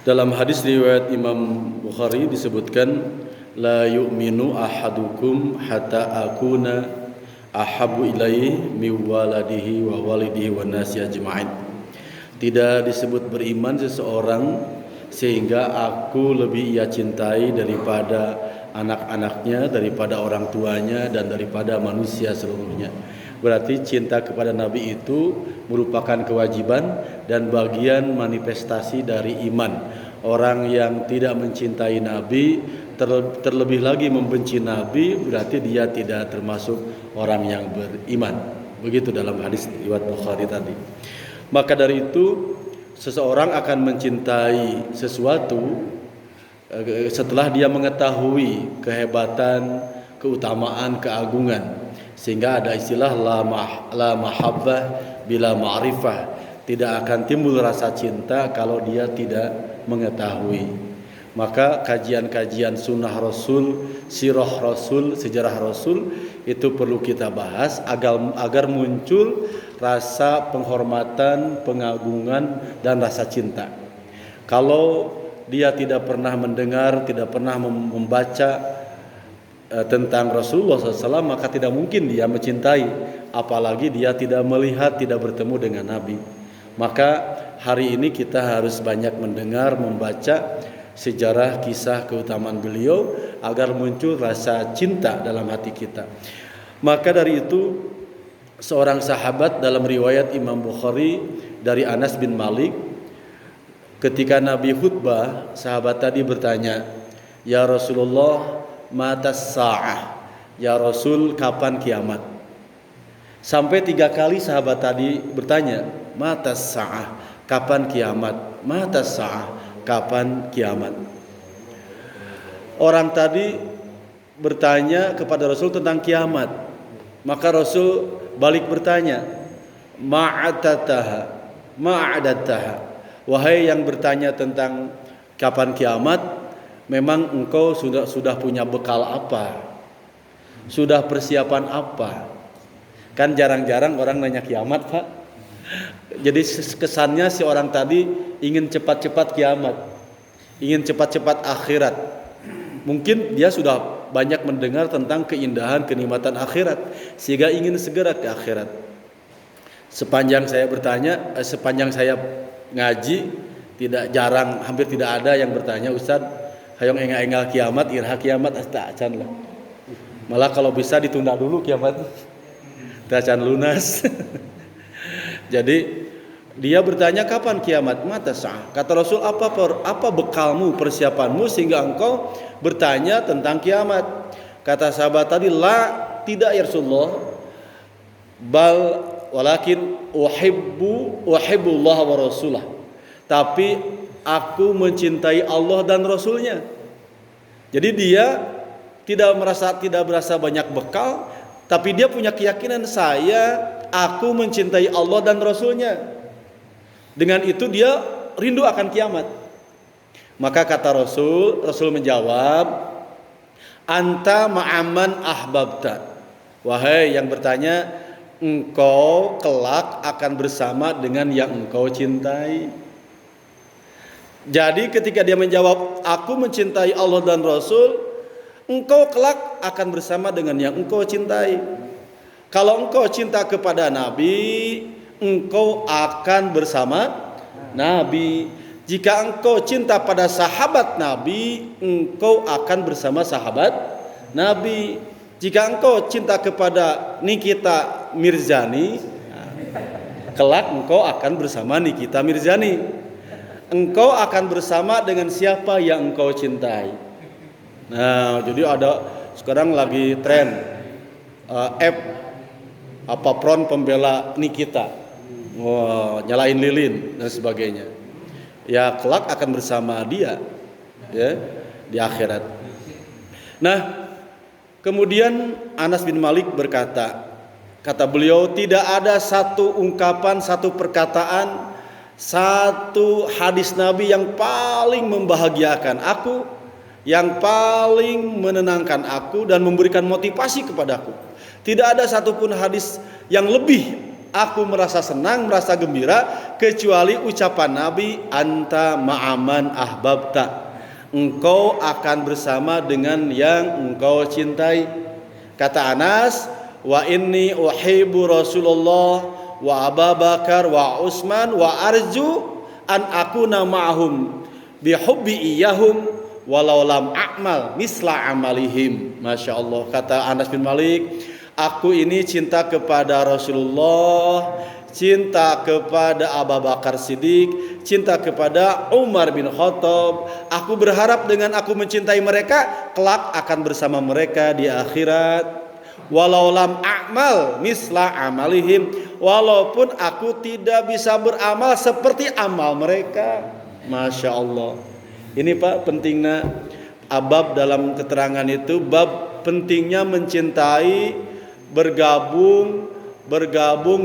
Dalam hadis riwayat Imam Bukhari disebutkan, la yu'minu ahadukum hatta akuna ahabbu ilaihi min waladihi wa walidihi wan nasi ajma'in. Tidak disebut beriman seseorang sehingga aku lebih ia cintai daripada anak-anaknya, daripada orang tuanya, dan daripada manusia seluruhnya. Berarti cinta kepada Nabi itu merupakan kewajiban dan bagian manifestasi dari iman. Orang yang tidak mencintai Nabi, terlebih lagi membenci Nabi, berarti dia tidak termasuk orang yang beriman. Begitu dalam hadis riwayat Bukhari tadi. Maka dari itu seseorang akan mencintai sesuatu setelah dia mengetahui kehebatan, keutamaan, keagungan. Sehingga ada istilah la mahabbah bila ma'rifah. Tidak akan timbul rasa cinta kalau dia tidak mengetahui. Maka kajian-kajian sunnah Rasul, sirah Rasul, sejarah Rasul itu perlu kita bahas agar muncul rasa penghormatan, pengagungan, dan rasa cinta. Kalau dia tidak pernah mendengar, tidak pernah membaca tentang Rasulullah SAW, maka tidak mungkin dia mencintai. Apalagi dia tidak melihat, tidak bertemu dengan Nabi. Maka hari ini kita harus banyak mendengar, membaca sejarah, kisah, keutamaan beliau agar muncul rasa cinta dalam hati kita. Maka dari itu seorang sahabat dalam riwayat Imam Bukhari dari Anas bin Malik, ketika Nabi khutbah, sahabat tadi bertanya, "Ya Rasulullah, matas sa'ah?" Ya Rasul, kapan kiamat? Sampai 3 kali sahabat tadi bertanya, matas sa'ah, kapan kiamat? Matas sa'ah, kapan kiamat? Orang tadi bertanya kepada Rasul tentang kiamat. Maka Rasul balik bertanya, ma'adataha. Wahai yang bertanya tentang kapan kiamat, memang engkau sudah punya bekal apa? Sudah persiapan apa? Kan jarang-jarang orang nanya kiamat, Pak. Jadi kesannya si orang tadi ingin cepat-cepat kiamat, ingin cepat-cepat akhirat. Mungkin dia sudah banyak mendengar tentang keindahan, kenikmatan akhirat, sehingga ingin segera ke akhirat. Sepanjang saya ngaji, hampir tidak ada yang bertanya, Ustaz, hayong engal kiamat, irha kiamat, asta acan lah. Malah kalau bisa ditunda dulu kiamat, acan lunas. Jadi dia bertanya kapan kiamat? Mata sah. Kata Rasul, apa bekalmu, persiapanmu sehingga engkau bertanya tentang kiamat? Kata sahabat tadi, la, tidak ya Rasulullah. Walakin uhibbullah wa rasulah. Tapi aku mencintai Allah dan Rasulnya. Jadi dia tidak berasa banyak bekal, tapi dia punya keyakinan, aku mencintai Allah dan Rasulnya. Dengan itu dia rindu akan kiamat. Maka kata Rasul menjawab, anta ma'aman ahbabta. Wahai yang bertanya, engkau kelak akan bersama dengan yang engkau cintai. Jadi ketika dia menjawab, aku mencintai Allah dan Rasul, engkau kelak akan bersama dengan yang engkau cintai. Kalau engkau cinta kepada Nabi, engkau akan bersama Nabi. Jika engkau cinta pada sahabat Nabi, engkau akan bersama sahabat Nabi. Jika engkau cinta kepada Nikita Mirzani, kelak engkau akan bersama Nikita Mirzani. Engkau akan bersama dengan siapa yang engkau cintai. Nah, jadi ada sekarang lagi tren front pembela Nikita, nyalain lilin dan sebagainya. Ya kelak akan bersama dia, ya, di akhirat. Nah, kemudian Anas bin Malik berkata, kata beliau, tidak ada satu ungkapan, satu perkataan, satu hadis Nabi yang paling membahagiakan aku, yang paling menenangkan aku dan memberikan motivasi kepadaku. Tidak ada satupun hadis yang lebih aku merasa senang, merasa gembira, kecuali ucapan Nabi, anta ma'aman ahbabta, engkau akan bersama dengan yang engkau cintai. Kata Anas, wa inni uhibbu Rasulullah wa Abu Bakar wa Utsman wa arju an akuna ma'hum bihubbi iyahum walau lam a'mal misla amalihim. Masya Allah. Kata Anas bin Malik, aku ini cinta kepada Rasulullah, cinta kepada Abu Bakar Siddiq, cinta kepada Umar bin Khattab. Aku berharap dengan aku mencintai mereka, kelak akan bersama mereka di akhirat. Walau lam a'mal misla amalihim, walaupun aku tidak bisa beramal seperti amal mereka. Masya Allah. Ini Pak pentingnya abab dalam keterangan itu, bab pentingnya mencintai, bergabung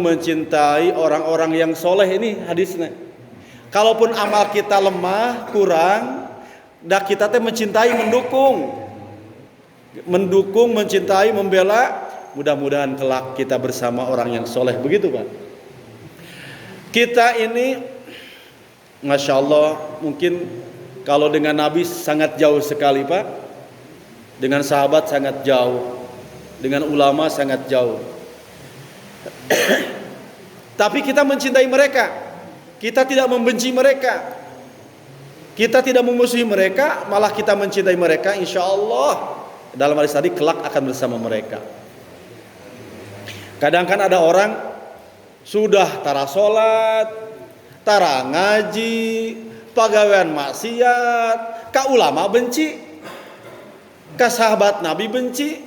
mencintai orang-orang yang soleh. Ini hadisnya. Kalaupun amal kita lemah, kurang, dah kita teh mencintai, mendukung, mencintai, membela. Mudah-mudahan kelak kita bersama orang yang soleh. Begitu Pak. Kita ini, Masya Allah, mungkin kalau dengan Nabi sangat jauh sekali Pak, dengan sahabat sangat jauh, dengan ulama sangat jauh. Tapi kita mencintai mereka, kita tidak membenci mereka, kita tidak memusuhi mereka, malah kita mencintai mereka. Insya Allah dalam hadis tadi kelak akan bersama mereka. Kadang kan ada orang sudah tara sholat, tara ngaji, pagawean maksiat, ka ulama benci, ka sahabat Nabi benci,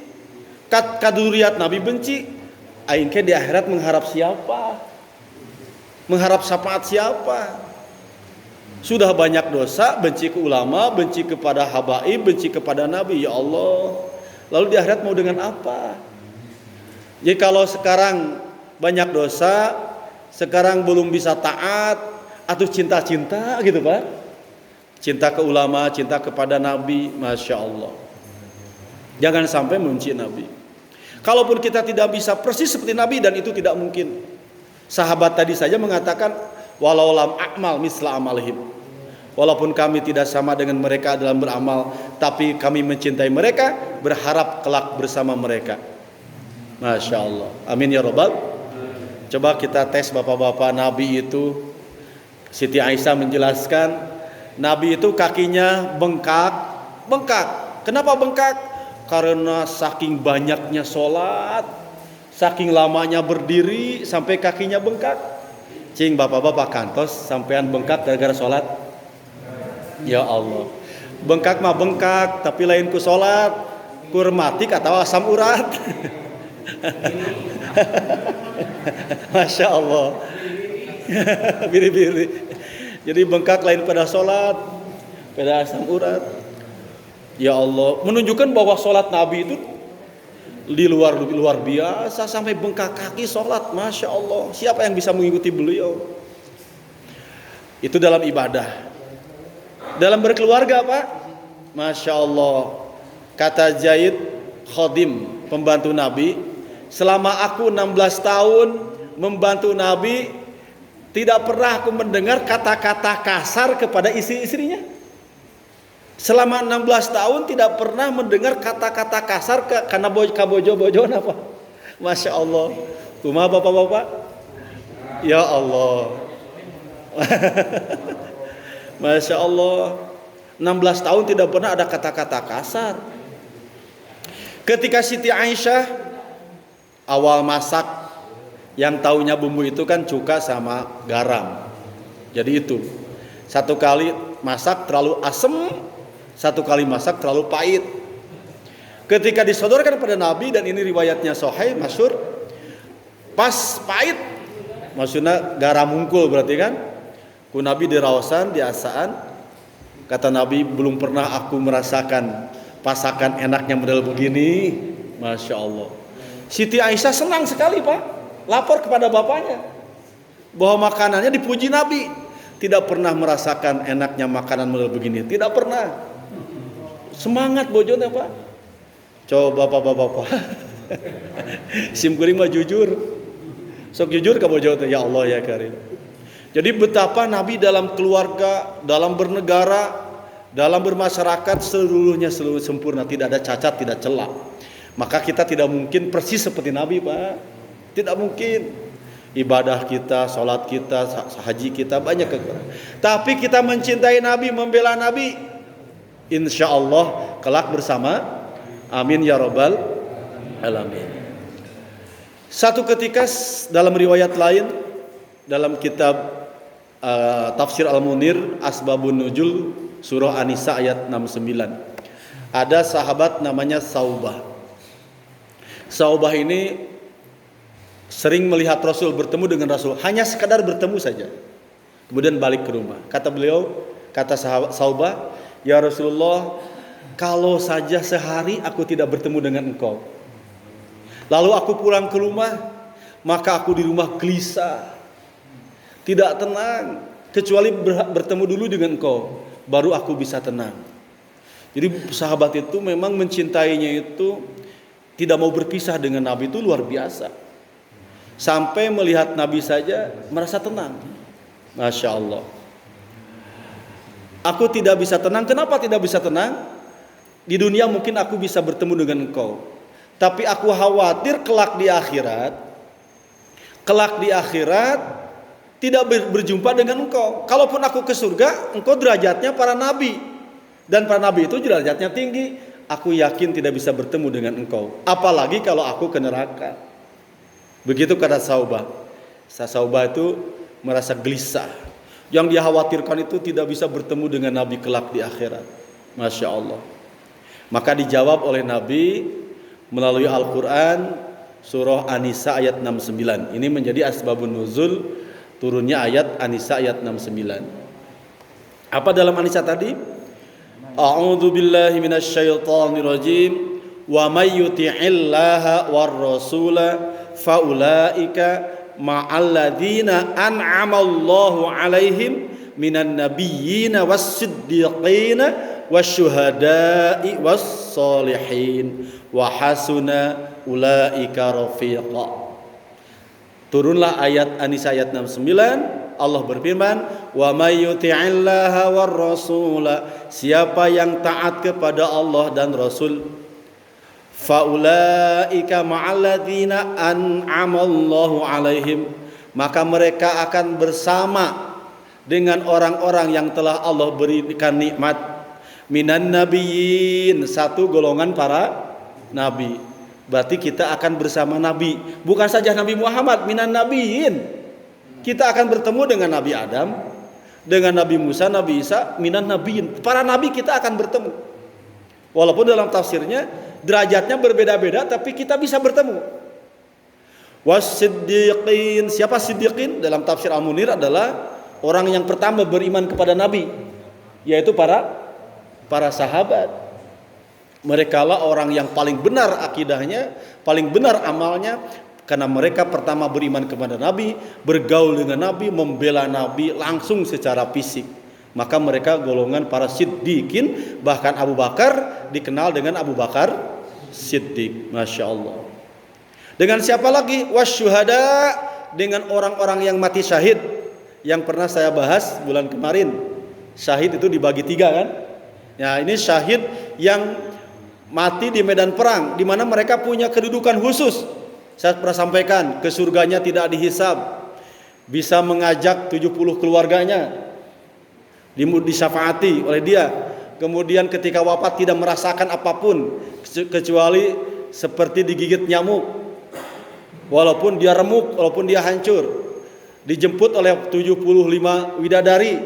ka duriat Nabi benci. Aing ke di akhirat mengharap siapa? Mengharap syafaat siapa? Sudah banyak dosa, benci ke ulama, benci kepada habaib, benci kepada Nabi. Ya Allah, lalu di akhirat mau dengan apa? Jadi kalau sekarang banyak dosa, sekarang belum bisa taat, atau cinta-cinta gitu Pak, cinta ke ulama, cinta kepada Nabi, Masya Allah. Jangan sampai membenci Nabi. Kalaupun kita tidak bisa persis seperti Nabi, dan itu tidak mungkin. Sahabat tadi saja mengatakan, walau lam a'mal misla amalihim, walaupun kami tidak sama dengan mereka dalam beramal, tapi kami mencintai mereka, berharap kelak bersama mereka. Masya Allah. Amin ya Rabbal. Coba kita tes bapak-bapak. Nabi itu, Siti Aisyah menjelaskan, Nabi itu kakinya bengkak. Kenapa bengkak? Karena saking banyaknya sholat, saking lamanya berdiri sampai kakinya bengkak. Cing bapak-bapak kantos sampean bengkak gara-gara sholat? Ya Allah. Bengkak mah bengkak, tapi lain ku sholat, ku rematik atau asam urat. Masya Allah. Biri-biri. Jadi bengkak lain pada sholat, pada asam urat. Ya Allah, menunjukkan bahwa sholat Nabi itu di luar biasa, sampai bengkak kaki sholat. Masya Allah. Siapa yang bisa mengikuti beliau? Itu dalam ibadah. Dalam berkeluarga Pak, Masya Allah. Kata Zaid Khodim, pembantu Nabi, selama aku 16 tahun membantu Nabi, tidak pernah aku mendengar kata-kata kasar kepada istri-istrinya. Selama 16 tahun tidak pernah mendengar kata-kata kasar karena kabojo-bojoan apa. Masya Allah. Kumaha bapak-bapak? Ya Allah. Masya Allah. 16 tahun tidak pernah ada kata-kata kasar. Ketika Siti Aisyah awal masak, yang taunya bumbu itu kan cuka sama garam. Jadi itu, satu kali masak terlalu asem, satu kali masak terlalu pahit. Ketika disodorkan pada Nabi, dan ini riwayatnya sahih masyhur, pas pahit, maksudnya garam mungkul berarti kan, ku Nabi diraosan, diasaan. Kata Nabi, belum pernah aku merasakan pasakan enaknya model begini. Masya Allah. Siti Aisyah senang sekali Pak, lapor kepada bapaknya bahwa makanannya dipuji Nabi. Tidak pernah merasakan enaknya makanan model begini, tidak pernah. Semangat bojone Pak. Coba bapak-bapak. Sim kuring mah jujur. Sok jujur kamu jawab ya Allah ya Karim. Jadi betapa Nabi dalam keluarga, dalam bernegara, dalam bermasyarakat seluruhnya selalu sempurna, tidak ada cacat, tidak celah. Maka kita tidak mungkin persis seperti Nabi, Pak. Tidak mungkin. Ibadah kita, sholat kita, haji kita banyak kekurangan. Tapi kita mencintai Nabi, membela Nabi, insya Allah kelak bersama. Amin ya rabbal alamin. Satu ketika dalam riwayat lain, dalam kitab Tafsir Al-Munir Asbabun Nuzul surah An-Nisa ayat 69, ada sahabat namanya Saubah. Saubah ini sering melihat Rasul, bertemu dengan Rasul, hanya sekadar bertemu saja, kemudian balik ke rumah. Kata beliau, kata sahabat Saubah, ya Rasulullah, kalau saja sehari aku tidak bertemu dengan engkau, lalu aku pulang ke rumah, maka aku di rumah gelisah, tidak tenang, kecuali bertemu dulu dengan engkau, baru aku bisa tenang. Jadi sahabat itu memang mencintainya itu tidak mau berpisah dengan Nabi, itu luar biasa. Sampai melihat Nabi saja merasa tenang. Masya Allah. Aku tidak bisa tenang. Kenapa tidak bisa tenang? Di dunia mungkin aku bisa bertemu dengan engkau, tapi aku khawatir kelak di akhirat tidak berjumpa dengan engkau. Kalaupun aku ke surga, engkau derajatnya para nabi, dan para nabi itu derajatnya tinggi. Aku yakin tidak bisa bertemu dengan engkau, apalagi kalau aku ke neraka. Begitu kata Saubah. Saubah itu merasa gelisah. Yang dia khawatirkan itu tidak bisa bertemu dengan Nabi kelak di akhirat. Masya Allah. Maka dijawab oleh Nabi melalui Al-Quran surah An-Nisa ayat 69. Ini menjadi asbabun nuzul turunnya ayat An-Nisa ayat 69. Apa dalam An-Nisa tadi? A'udzu billahi minasyaitonir rajim. Wa may yuti'illaha war rasula faulaika ma'alladzina an'amallahu 'alaihim minan nabiyyina was-siddiqina wasyuhada'i was-solihin wa hasuna ulaika rafiqa. Turunlah ayat An-Nisa ayat 69. Allah berfirman, wa may yuti'illaha war rasula, siapa yang taat kepada Allah dan Rasul, faulaika ma'alladzina an'amallahu 'alaihim, maka mereka akan bersama dengan orang-orang yang telah Allah berikan nikmat, minan nabiyyin, satu golongan para nabi. Berarti kita akan bersama Nabi, bukan saja Nabi Muhammad, minan nabiyyin. Kita akan bertemu dengan Nabi Adam, dengan Nabi Musa, Nabi Isa, minan nabiyyin. Para nabi kita akan bertemu. Walaupun dalam tafsirnya derajatnya berbeda-beda, tapi kita bisa bertemu. Was-siddiqin, siapa siddiqin? Dalam tafsir Al-Munir adalah orang yang pertama beriman kepada Nabi, yaitu para sahabat. Mereka lah orang yang paling benar akidahnya, paling benar amalnya, karena mereka pertama beriman kepada Nabi, bergaul dengan Nabi, membela Nabi langsung secara fisik. Maka mereka golongan para siddiqin. Bahkan Abu Bakar dikenal dengan Abu Bakar Siddiq. Masya Allah. Dengan siapa lagi? Wasyuhada, dengan orang-orang yang mati syahid, yang pernah saya bahas bulan kemarin. Syahid itu dibagi 3 kan. Ya, ini syahid yang mati di medan perang, di mana mereka punya kedudukan khusus. Saya pernah sampaikan, ke surganya tidak dihisab, bisa mengajak 70 keluarganya, disyafaati oleh dia. Kemudian ketika wafat tidak merasakan apapun kecuali seperti digigit nyamuk, walaupun dia remuk, walaupun dia hancur. Dijemput oleh 75 widadari,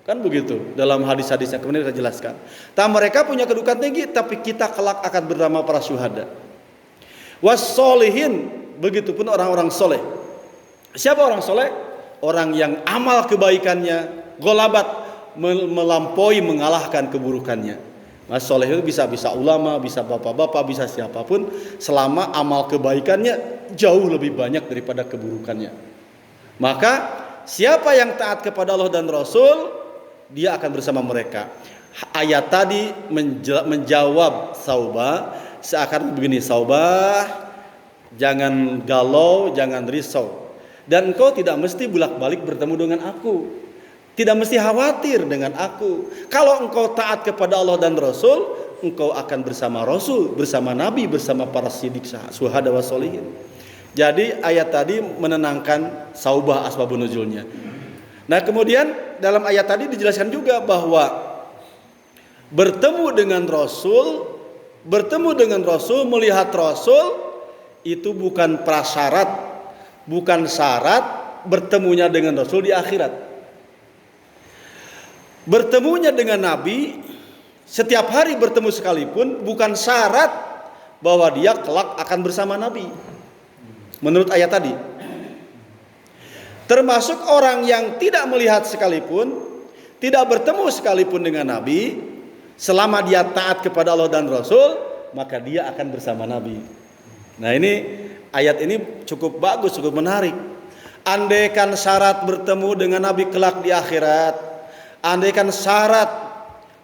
kan begitu dalam hadis-hadisnya, kemudian kita jelaskan. Mereka punya kedudukan tinggi, tapi kita kelak akan bernama para syuhada. Was-solihin, begitupun orang-orang soleh. Siapa orang soleh? Orang yang amal kebaikannya golabat, melampaui, mengalahkan keburukannya. Mas soleh itu bisa ulama, bisa bapak-bapak, bisa siapapun, selama amal kebaikannya jauh lebih banyak daripada keburukannya. Maka siapa yang taat kepada Allah dan Rasul, dia akan bersama mereka. Ayat tadi menjawab Saubah, seakan begini, Saubah, jangan galau, jangan risau. Dan engkau tidak mesti bolak-balik bertemu dengan aku. Tidak mesti khawatir dengan aku. Kalau engkau taat kepada Allah dan Rasul, engkau akan bersama Rasul, bersama Nabi, bersama para siddiq, syuhada wa sholihin. Jadi ayat tadi menenangkan Saubah asbabun nuzulnya. Nah kemudian dalam ayat tadi dijelaskan juga bahwa bertemu dengan Rasul, melihat Rasul itu bukan prasyarat, bukan syarat bertemunya dengan Rasul di akhirat. Bertemunya dengan Nabi setiap hari bertemu sekalipun bukan syarat bahwa dia kelak akan bersama Nabi. Menurut ayat tadi. Termasuk orang yang tidak melihat sekalipun, tidak bertemu sekalipun dengan Nabi, selama dia taat kepada Allah dan Rasul, maka dia akan bersama Nabi. Nah ini ayat ini cukup bagus, cukup menarik. Andaikan syarat bertemu dengan Nabi kelak di akhirat, andaikan syarat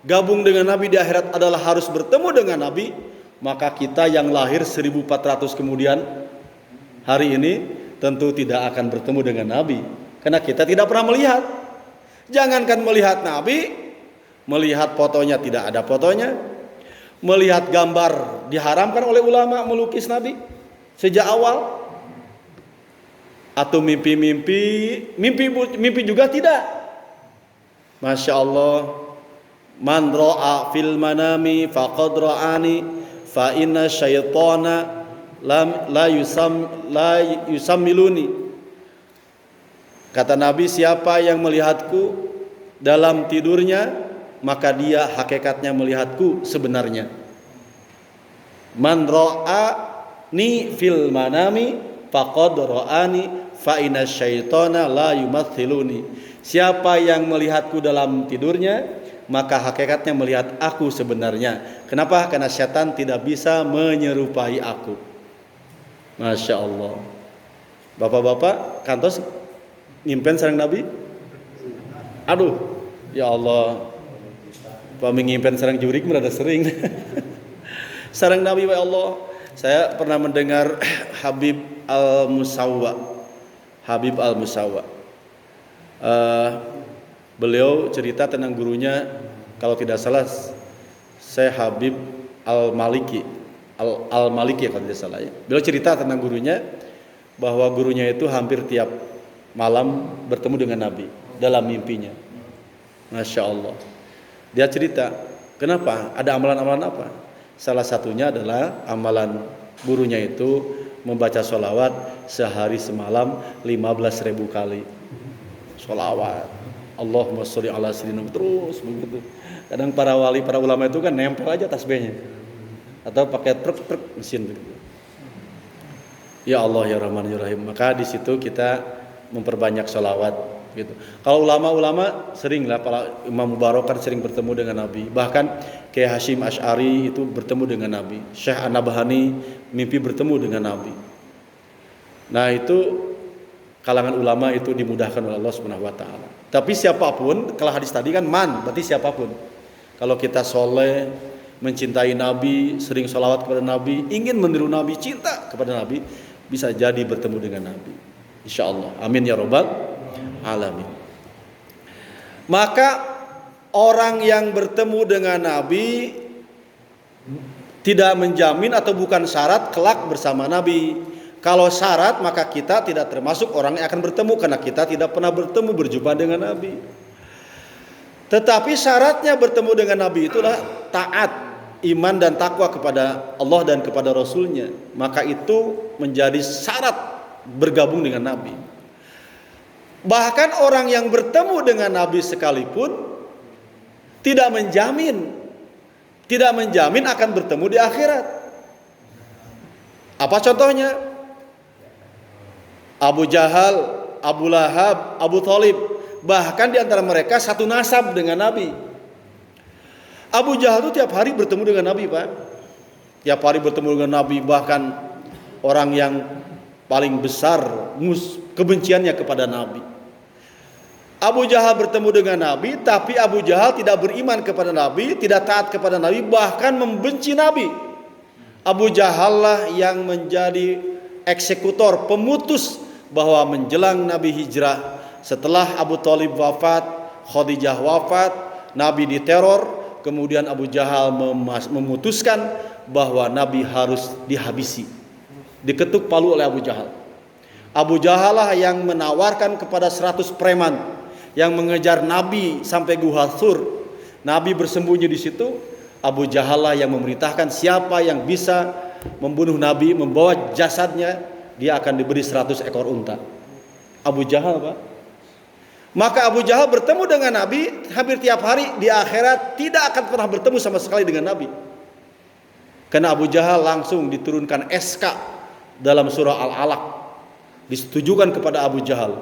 gabung dengan Nabi di akhirat adalah harus bertemu dengan Nabi, maka kita yang lahir 1400 kemudian hari ini tentu tidak akan bertemu dengan Nabi, karena kita tidak pernah melihat. Jangankan melihat Nabi, melihat fotonya tidak ada fotonya, melihat gambar diharamkan oleh ulama melukis Nabi sejak awal, atau mimpi juga tidak. Masya Allah, man ra'a fil manami faqad ra'ani fa inna syaitana la yusammiluni. Kata Nabi, siapa yang melihatku dalam tidurnya, maka dia hakikatnya melihatku sebenarnya. Man ra'ani fil manami faqad ra'ani fa inna syaitana la yumathiluni. Siapa yang melihatku dalam tidurnya, maka hakikatnya melihat aku sebenarnya. Kenapa? Karena syaitan tidak bisa menyerupai aku. Masya Allah. Bapak-bapak kantos nyimpen sareng Nabi? Aduh, ya Allah. Pamingimpen sareng jurik merada sering. Sareng Nabi ya Allah. Saya pernah mendengar Habib Al-Musawwa. Beliau cerita tentang gurunya, kalau tidak salah saya Habib Al-Maliki kalau tidak salah ya. Beliau cerita tentang gurunya bahwa gurunya itu hampir tiap malam bertemu dengan Nabi dalam mimpinya. Masya Allah. Dia cerita, kenapa? Ada amalan-amalan apa? Salah satunya adalah amalan gurunya itu membaca sholawat sehari semalam 15.000 kali. Sholawat, Allahumma sholli ala sayyidina, terus begitu. Kadang para wali, para ulama itu kan nempel aja tasbihnya, atau pakai truk mesin begitu. Ya Allah ya Rahman ya Rahim. Maka di situ kita memperbanyak sholawat gitu. Kalau ulama-ulama sering lah, para Imam Mubarak kan sering bertemu dengan Nabi. Bahkan Kiai Hasyim Asy'ari itu bertemu dengan Nabi. Syekh An-Nabhani mimpi bertemu dengan Nabi. Nah itu kalangan ulama itu dimudahkan oleh Allah Subhanahu wa taala. Tapi siapapun, kalau hadis tadi kan man, berarti siapapun. Kalau kita soleh, mencintai Nabi, sering sholawat kepada Nabi, ingin meniru Nabi, cinta kepada Nabi, bisa jadi bertemu dengan Nabi. Insyaallah. Amin ya rabbal alamin. Maka orang yang bertemu dengan Nabi tidak menjamin atau bukan syarat kelak bersama Nabi. Kalau syarat, maka kita tidak termasuk orang yang akan bertemu, karena kita tidak pernah bertemu, berjumpa dengan Nabi. Tetapi syaratnya bertemu dengan Nabi itulah taat, iman dan takwa kepada Allah dan kepada Rasulnya. Maka itu menjadi syarat bergabung dengan Nabi. Bahkan orang yang bertemu dengan Nabi sekalipun tidak menjamin akan bertemu di akhirat. Apa contohnya? Abu Jahal, Abu Lahab, Abu Thalib, bahkan di antara mereka satu nasab dengan Nabi. Abu Jahal itu tiap hari bertemu dengan Nabi, Pak. Tiap hari bertemu dengan Nabi, bahkan orang yang paling besar kebenciannya kepada Nabi. Abu Jahal bertemu dengan Nabi, tapi Abu Jahal tidak beriman kepada Nabi, tidak taat kepada Nabi, bahkan membenci Nabi. Abu Jahal lah yang menjadi eksekutor, pemutus bahwa menjelang Nabi hijrah, setelah Abu Thalib wafat, Khadijah wafat, Nabi diteror, kemudian Abu Jahal memutuskan bahwa Nabi harus dihabisi. Diketuk palu oleh Abu Jahal. Abu Jahal lah yang menawarkan kepada 100 preman yang mengejar Nabi sampai Gua Thur. Nabi bersembunyi di situ. Abu Jahal lah yang memerintahkan siapa yang bisa membunuh Nabi, membawa jasadnya, dia akan diberi 100 ekor unta. Abu Jahal, Pak. Maka Abu Jahal bertemu dengan Nabi hampir tiap hari. Di akhirat tidak akan pernah bertemu sama sekali dengan Nabi. Karena Abu Jahal langsung diturunkan SK dalam surah Al-Alaq, disetujukan kepada Abu Jahal.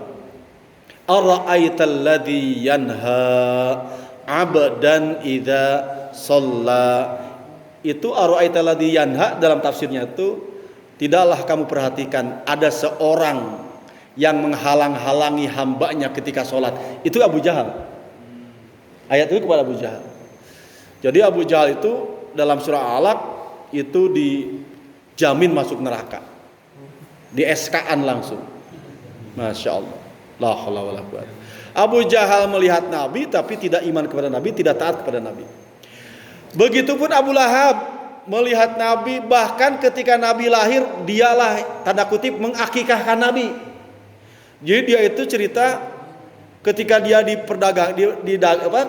Ara'aital ladzi yanha 'abdan idza shalla. Itu ara'aital ladzi yanha dalam tafsirnya itu, tidaklah kamu perhatikan ada seorang yang menghalang-halangi hambanya ketika sholat. Itu Abu Jahal. Ayat itu kepada Abu Jahal. Jadi Abu Jahal itu dalam surah Al-Alaq itu dijamin masuk neraka, di SK-an langsung. Masya Allah. La haula wala quwwata. Abu Jahal melihat Nabi tapi tidak iman kepada Nabi, tidak taat kepada Nabi. Begitupun Abu Lahab melihat Nabi, bahkan ketika Nabi lahir dialah tanda kutip mengakikahkan Nabi. Jadi dia itu cerita ketika dia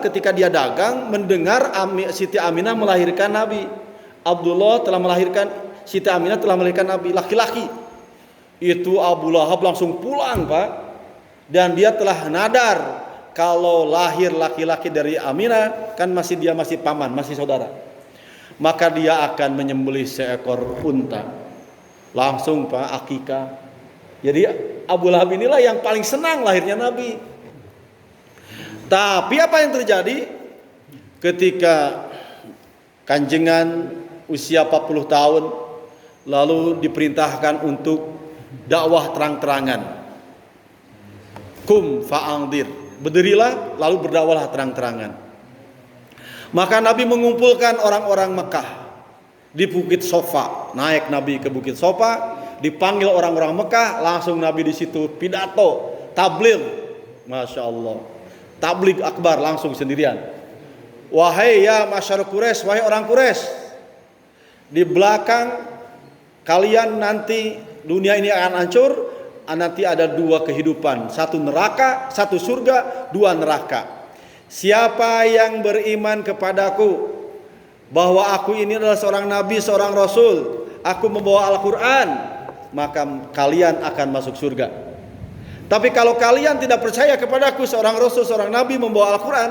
ketika dia dagang mendengar Siti Aminah melahirkan Nabi. Abdullah telah melahirkan, Siti Aminah telah melahirkan Nabi laki-laki. Itu Abu Lahab langsung pulang, Pak. Dan dia telah nadar kalau lahir laki-laki dari Aminah, kan dia masih paman, masih saudara. Maka dia akan menyembelih seekor unta. Langsung, Pak, akikah. Jadi Abu Lahab inilah yang paling senang lahirnya Nabi. Tapi apa yang terjadi ketika kanjengan usia 40 tahun lalu diperintahkan untuk dakwah terang-terangan. Kum fa'angdir, berdirilah lalu berdakwahlah terang-terangan. Maka Nabi mengumpulkan orang-orang Mekah di Bukit Sofa. Naik Nabi ke Bukit Sofa, dipanggil orang-orang Mekah, langsung Nabi di situ pidato, tabligh. Masya Allah, tabligh akbar langsung sendirian. Wahai ya masyarakat Quraisy, wahai orang Quraisy, di belakang kalian nanti dunia ini akan hancur. Nanti ada 2 kehidupan, 1 neraka, 1 surga, 2 neraka. Siapa yang beriman kepadaku bahwa aku ini adalah seorang nabi, seorang rasul, aku membawa Al-Quran, maka kalian akan masuk surga. Tapi kalau kalian tidak percaya kepadaku, seorang rasul, seorang nabi membawa Al-Quran,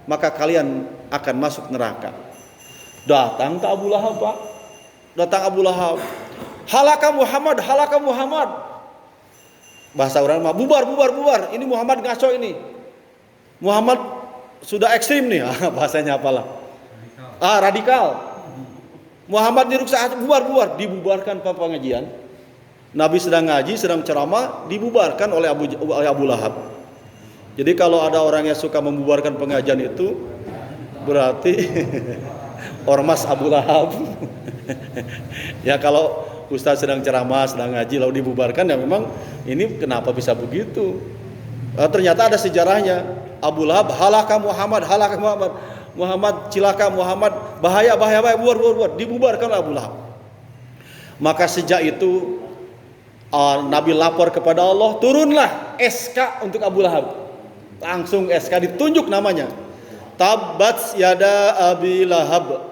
maka kalian akan masuk neraka. Datang ke Abu Lahab, Pak. Datang Abu Lahab. Halaka Muhammad, halaka Muhammad. Bahasa orang mah bubar. Ini Muhammad ngaco ini. Muhammad sudah ekstrim nih. Bahasanya apalah? Radikal. Muhammad nyuruh saat bubar. Dibubarkan pengajian. Nabi sedang ngaji, sedang ceramah, dibubarkan oleh Abu Lahab. Jadi kalau ada orang yang suka membubarkan pengajian itu berarti ormas Abu Lahab. Ya kalau Ustaz sedang ceramah, sedang ngaji lalu dibubarkan, ya memang ini kenapa bisa begitu? Ternyata ada sejarahnya. Abu Lahab, halaka Muhammad, Muhammad cilaka, Muhammad bahaya, bubar, dibubarkan oleh Abu Lahab. Maka sejak itu Nabi lapor kepada Allah, turunlah SK untuk Abu Lahab. Langsung SK ditunjuk namanya. Tabbat yada Abi Lahab.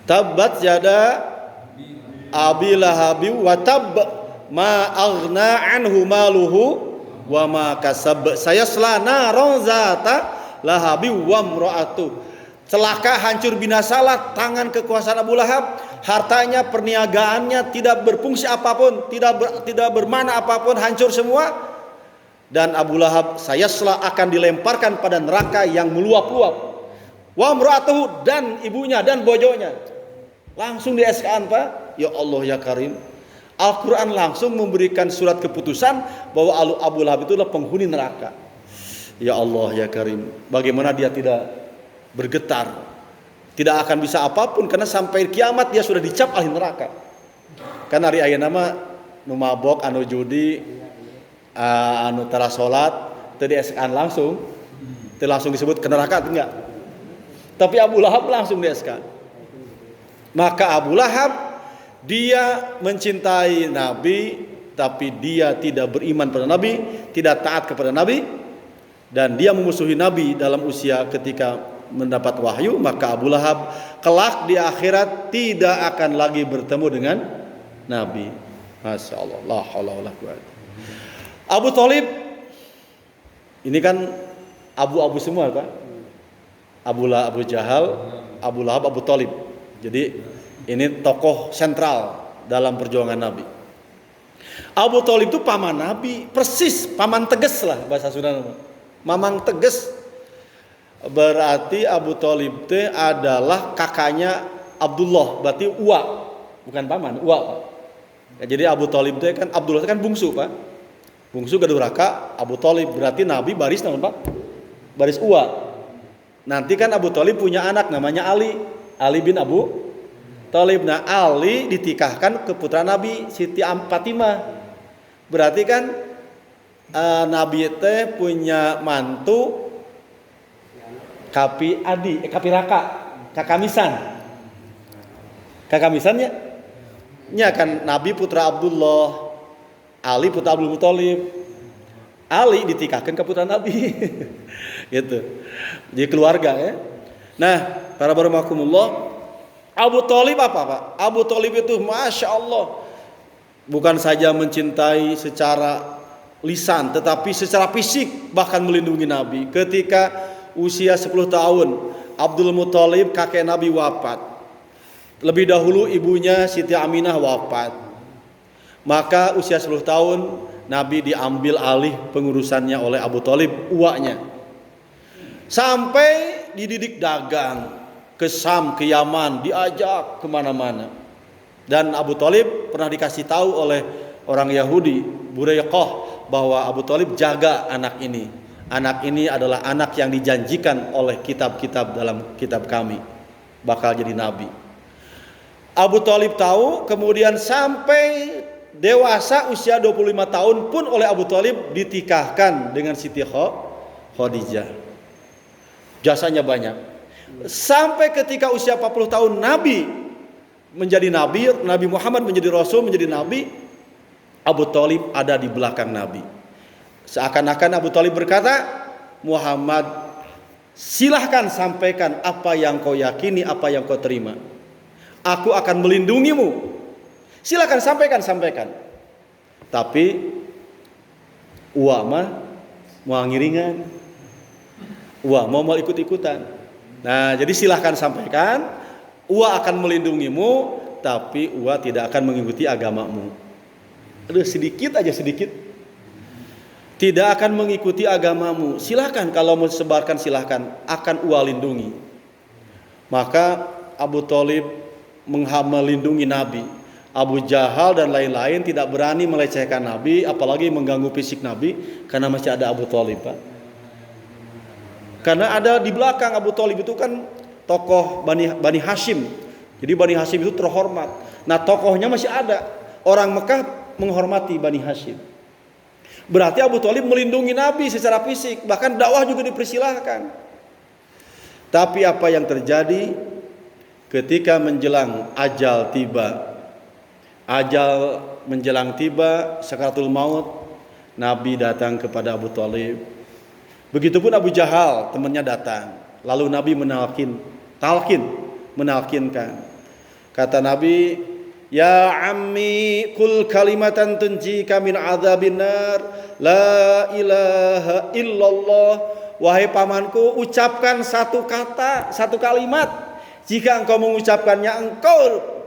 Tabbat yada Abi Lahabi wa tab ma aghna anhu maluhu wa ma kasab. Saya selana rozata lahabi wa mraatu. Celaka, hancur, binasalah tangan kekuasaan Abu Lahab. Hartanya, perniagaannya tidak berfungsi apapun, tidak bermana apapun, hancur semua. Dan Abu Lahab sayasla akan dilemparkan pada neraka yang meluap-luap. Wa mraatuhu, dan ibunya dan bojonya. Langsung di SK-an, Pak. Ya Allah ya Karim. Al-Quran langsung memberikan surat keputusan bahwa Abu Lahab itu adalah penghuni neraka. Ya Allah ya Karim. Bagaimana dia tidak bergetar, tidak akan bisa apapun, karena sampai kiamat dia sudah dicap ahli neraka. Karena hari ayat nama nu mabok anu judi anu tara salat teu dieskan langsung, teu langsung disebut ke neraka enggak. Tapi Abu Lahab langsung dieskan. Maka Abu Lahab dia mencintai Nabi, tapi dia tidak beriman pada Nabi, tidak taat kepada Nabi, dan dia memusuhi Nabi dalam usia ketika mendapat wahyu. Maka Abu Lahab kelak di akhirat tidak akan lagi bertemu dengan Nabi. Masya Allah, la haula wala quwwata. Abu Thalib ini kan abu-abu semua, Pak. Abu Jahal, Abu Lahab, Abu Thalib. Jadi ini tokoh sentral dalam perjuangan Nabi. Abu Thalib itu paman Nabi, persis paman teges lah bahasa Sunda. Mamang teges. Berarti Abu Thalib itu adalah kakaknya Abdullah, berarti uwa, bukan paman, uwa, Pak. Ya, jadi Abu Thalib itu kan Abdullah itu kan bungsu, Pak. Bungsu gaduraka Abu Thalib, berarti Nabi baris naon, Pak? Baris uwa. Nanti kan Abu Thalib punya anak namanya Ali bin Abu Thalib. Nah, Ali ditikahkan ke putra Nabi Siti Fatimah. Berarti kan Nabi teh punya mantu Kapiraka, kakamisannya. Nya kan Nabi putra Abdullah, Ali putra Abdul Muthalib. Ali ditikahkan ke putra Nabi. Gitu. Jadi keluarga ya. Nah, para barakallahu, Abu Thalib apa, Pak? Abu Thalib itu Masya Allah bukan saja mencintai secara lisan, tetapi secara fisik bahkan melindungi Nabi. Ketika usia 10 tahun Abdul Muthalib kakek Nabi wafat. Lebih dahulu ibunya Siti Aminah wafat. Maka usia 10 tahun Nabi diambil alih pengurusannya oleh Abu Thalib, uaknya. Sampai dididik dagang ke Syam, ke Yaman, diajak kemana-mana. Dan Abu Thalib pernah dikasih tahu oleh orang Yahudi, Buraiqah, bahwa Abu Thalib jaga anak ini. Anak ini adalah anak yang dijanjikan oleh kitab-kitab dalam kitab kami, bakal jadi nabi. Abu Thalib tahu, kemudian sampai dewasa usia 25 tahun pun oleh Abu Thalib ditikahkan dengan Siti Khadijah. Jasanya banyak. Sampai ketika usia 40 tahun Nabi menjadi nabi, Nabi Muhammad menjadi rasul, menjadi nabi, Abu Thalib ada di belakang Nabi. Seakan-akan Abu Thalib berkata, Muhammad, silahkan sampaikan apa yang kau yakini, apa yang kau terima. Aku akan melindungimu. Silahkan sampaikan. Tapi mah mau ngiringan. Mau ikut-ikutan. Nah, jadi silahkan sampaikan. Akan melindungimu, tapi tidak akan mengikuti agamamu. Aduh, sedikit. Tidak akan mengikuti agamamu. Silahkan, kalau mau sebarkan silahkan. Akan lindungi. Maka Abu Thalib melindungi Nabi. Abu Jahal dan lain-lain tidak berani melecehkan Nabi, apalagi mengganggu fisik Nabi, karena masih ada Abu Thalib, Pak. Karena ada di belakang Abu Thalib itu kan tokoh Bani Hashim. Jadi Bani Hashim itu terhormat. Nah, tokohnya masih ada. Orang Mekah menghormati Bani Hashim. Berarti Abu Thalib melindungi Nabi secara fisik, bahkan dakwah juga dipersilahkan. Tapi apa yang terjadi ketika menjelang ajal tiba? Ajal menjelang tiba, sakaratul maut, Nabi datang kepada Abu Thalib. Begitupun Abu Jahal, temannya datang. Lalu Nabi menalkinkan. Kata Nabi, ya ammi kul kalimatan tunjika min adzabin nar, la ilaha illallah. Wahai pamanku, ucapkan satu kata, satu kalimat. Jika engkau mengucapkannya, engkau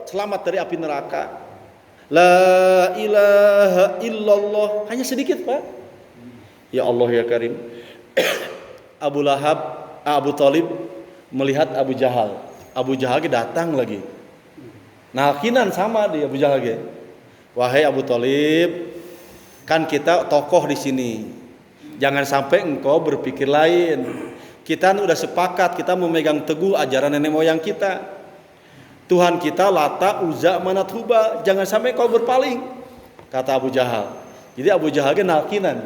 selamat dari api neraka. La ilaha illallah. Hanya sedikit, Pak. Ya Allah ya Karim. Abu Thalib melihat Abu Jahal. Abu Jahal datang lagi. Nalkinan sama dia Abu Jahal. Wahai Abu Thalib, kan kita tokoh di sini. Jangan sampai engkau berpikir lain. Kita udah sepakat, kita memegang teguh ajaran nenek moyang kita. Tuhan kita Lata, Uzza, Manat, Hubal. Jangan sampai kau berpaling. kata Abu Jahal. Jadi Abu Jahal kan nalkinan.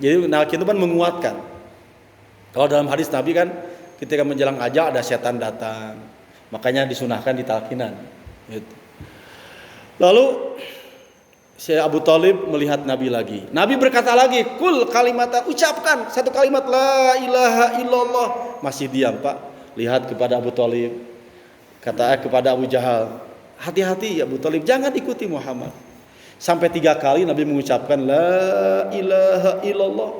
Jadi nalkin itu kan menguatkan. Kalau dalam hadis Nabi kan ketika menjelang aja ada setan datang, makanya disunahkan di talkinan. Gitu. Lalu si Abu Thalib melihat Nabi lagi. Nabi berkata lagi, kul kalimata, ucapkan satu kalimat la ilaha illallah. Masih diam Pak. Lihat kepada Abu Thalib. Kata kepada Abu Jahal, hati-hati ya Abu Thalib, jangan ikuti Muhammad. Sampai 3 kali Nabi mengucapkan la ilaha illallah.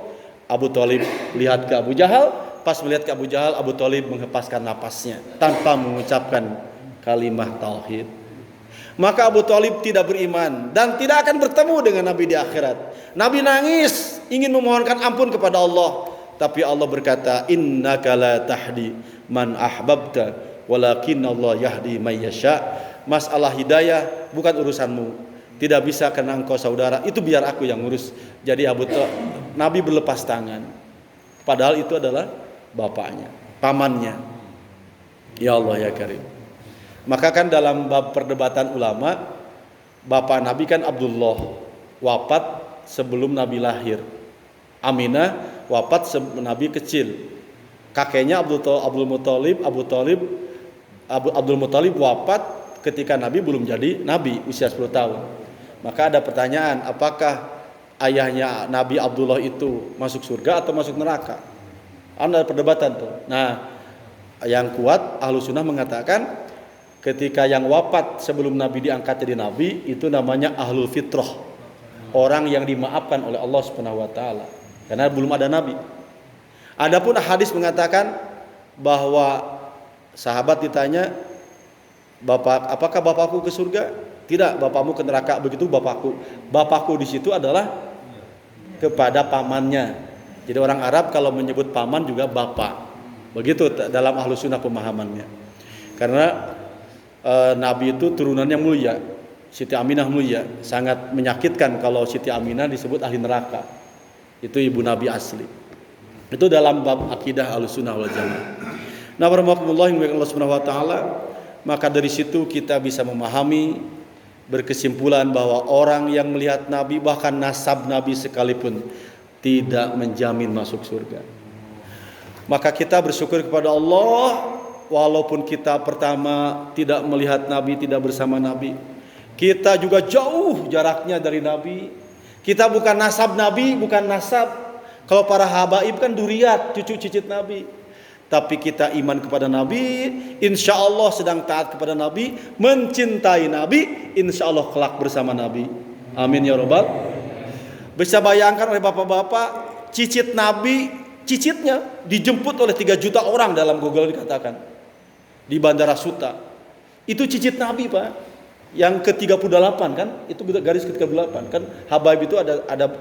Abu Thalib lihat ke Abu Jahal. Pas melihat ke Abu Jahal, Abu Thalib menghempaskan napasnya tanpa mengucapkan kalimat tauhid. Maka Abu Thalib tidak beriman dan tidak akan bertemu dengan Nabi di akhirat. Nabi nangis ingin memohonkan ampun kepada Allah, tapi Allah berkata, innaka la tahdi man ahbabta walakinna Allah yahdi may yasha. Masalah hidayah bukan urusanmu. Tidak bisa karena engkau saudara, itu biar aku yang ngurus. Jadi Nabi berlepas tangan. Padahal itu adalah bapaknya, pamannya. Ya Allah ya Karim. Maka kan dalam bab perdebatan ulama, bapak Nabi kan Abdullah, wafat sebelum Nabi lahir. Aminah wafat Nabi kecil. Kakeknya Abdul Muthalib wafat ketika Nabi belum jadi Nabi, usia 10 tahun. Maka ada pertanyaan, apakah ayahnya Nabi Abdullah itu masuk surga atau masuk neraka? Ada perdebatan tuh. Nah, yang kuat Ahlus Sunnah mengatakan ketika yang wafat sebelum Nabi diangkat jadi Nabi itu namanya Ahlul Fitrah, orang yang dimaafkan oleh Allah Subhanahu Wa Taala karena belum ada Nabi. Adapun hadis mengatakan bahwa sahabat ditanya, Bapak, apakah bapakku ke surga? Tidak, bapakmu ke neraka. Begitu bapakku. Bapakku di situ adalah kepada pamannya. Jadi orang Arab kalau menyebut paman juga bapak. Begitu dalam Ahlus Sunnah pemahamannya. Karena Nabi itu turunannya mulia. Siti Aminah mulia. Sangat menyakitkan kalau Siti Aminah disebut ahli neraka. Itu ibu Nabi asli. Itu dalam bab akidah Ahlus Sunnah wal Jamaah. Nah, warahmatullahi wabarakatuh Subhanahu wa taala. Maka dari situ kita bisa memahami, berkesimpulan bahwa orang yang melihat Nabi, bahkan nasab Nabi sekalipun, tidak menjamin masuk surga. Maka kita bersyukur kepada Allah, walaupun kita pertama tidak melihat Nabi, tidak bersama Nabi, kita juga jauh jaraknya dari Nabi. Kita bukan nasab Nabi, bukan nasab. Kalau para habaib kan duriat, cucu cicit Nabi. Tapi kita iman kepada Nabi, insya Allah sedang taat kepada Nabi, mencintai Nabi, insya Allah kelak bersama Nabi. Amin ya Rabbal. Bisa bayangkan oleh bapak-bapak, cicit Nabi, cicitnya dijemput oleh 3 juta orang dalam Google dikatakan. Di Bandara Suta. Itu cicit Nabi Pak. Yang ke-38 kan, itu garis ke-38 kan. Habaib itu ada